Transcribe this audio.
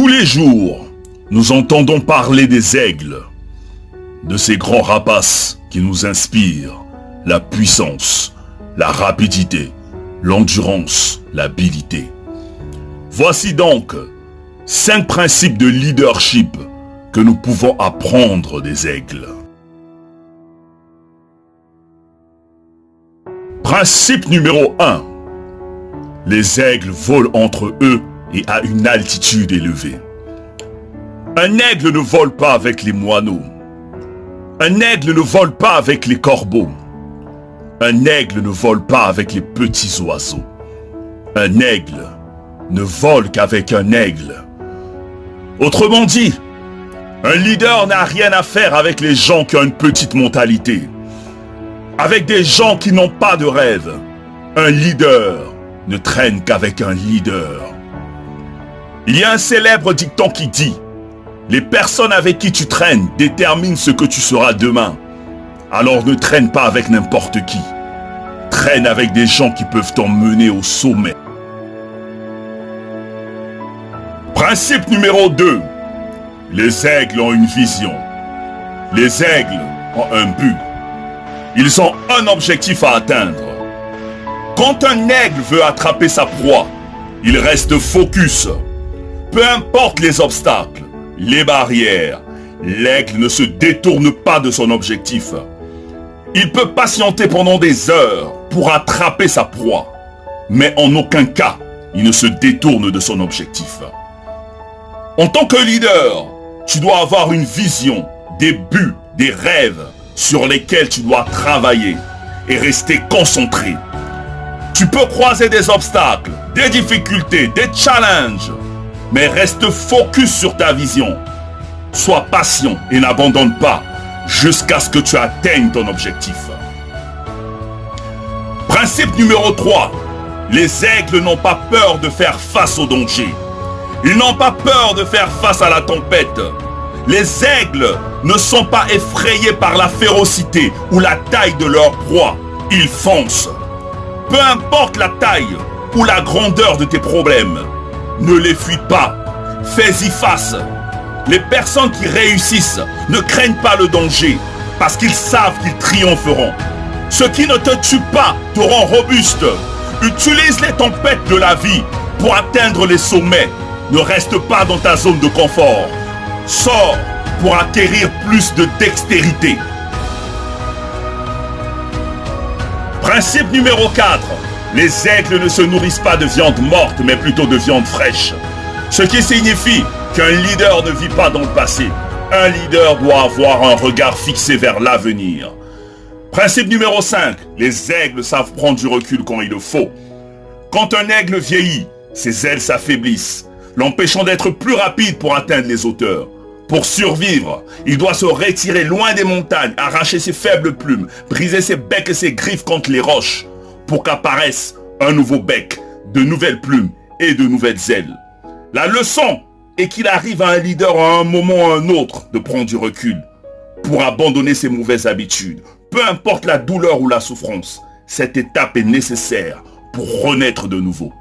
Tous les jours, nous entendons parler des aigles, de ces grands rapaces qui nous inspirent la puissance, la rapidité, l'endurance, l'habileté. Voici donc 5 principes de leadership que nous pouvons apprendre des aigles. Principe numéro 1. Les aigles volent entre eux et à une altitude élevée. Un aigle ne vole pas avec les moineaux. Un aigle ne vole pas avec les corbeaux. Un aigle ne vole pas avec les petits oiseaux. Un aigle ne vole qu'avec un aigle. Autrement dit, un leader n'a rien à faire avec les gens qui ont une petite mentalité. Avec des gens qui n'ont pas de rêve. Un leader ne traîne qu'avec un leader. Il y a un célèbre dicton qui dit « Les personnes avec qui tu traînes déterminent ce que tu seras demain. Alors ne traîne pas avec n'importe qui. Traîne avec des gens qui peuvent t'emmener au sommet. » Principe numéro 2. Les aigles ont une vision. Les aigles ont un but. Ils ont un objectif à atteindre. Quand un aigle veut attraper sa proie, il reste focus. Peu importe les obstacles, les barrières, l'aigle ne se détourne pas de son objectif. Il peut patienter pendant des heures pour attraper sa proie, mais en aucun cas, il ne se détourne de son objectif. En tant que leader, tu dois avoir une vision, des buts, des rêves sur lesquels tu dois travailler et rester concentré. Tu peux croiser des obstacles, des difficultés, des challenges, mais reste focus sur ta vision. Sois patient et n'abandonne pas jusqu'à ce que tu atteignes ton objectif. Principe numéro 3. Les aigles n'ont pas peur de faire face au danger. Ils n'ont pas peur de faire face à la tempête. Les aigles ne sont pas effrayés par la férocité ou la taille de leur proie. Ils foncent. Peu importe la taille ou la grandeur de tes problèmes, ne les fuis pas. Fais-y face. Les personnes qui réussissent ne craignent pas le danger parce qu'ils savent qu'ils triompheront. Ceux qui ne te tuent pas te rendent robuste. Utilise les tempêtes de la vie pour atteindre les sommets. Ne reste pas dans ta zone de confort. Sors pour acquérir plus de dextérité. Principe numéro 4. Les aigles ne se nourrissent pas de viande morte, mais plutôt de viande fraîche. Ce qui signifie qu'un leader ne vit pas dans le passé. Un leader doit avoir un regard fixé vers l'avenir. Principe numéro 5. Les aigles savent prendre du recul quand il le faut. Quand un aigle vieillit, ses ailes s'affaiblissent, l'empêchant d'être plus rapide pour atteindre les hauteurs. Pour survivre, il doit se retirer loin des montagnes, arracher ses faibles plumes, briser ses becs et ses griffes contre les roches, pour qu'apparaisse un nouveau bec, de nouvelles plumes et de nouvelles ailes. La leçon est qu'il arrive à un leader à un moment ou à un autre de prendre du recul, pour abandonner ses mauvaises habitudes. Peu importe la douleur ou la souffrance, cette étape est nécessaire pour renaître de nouveau.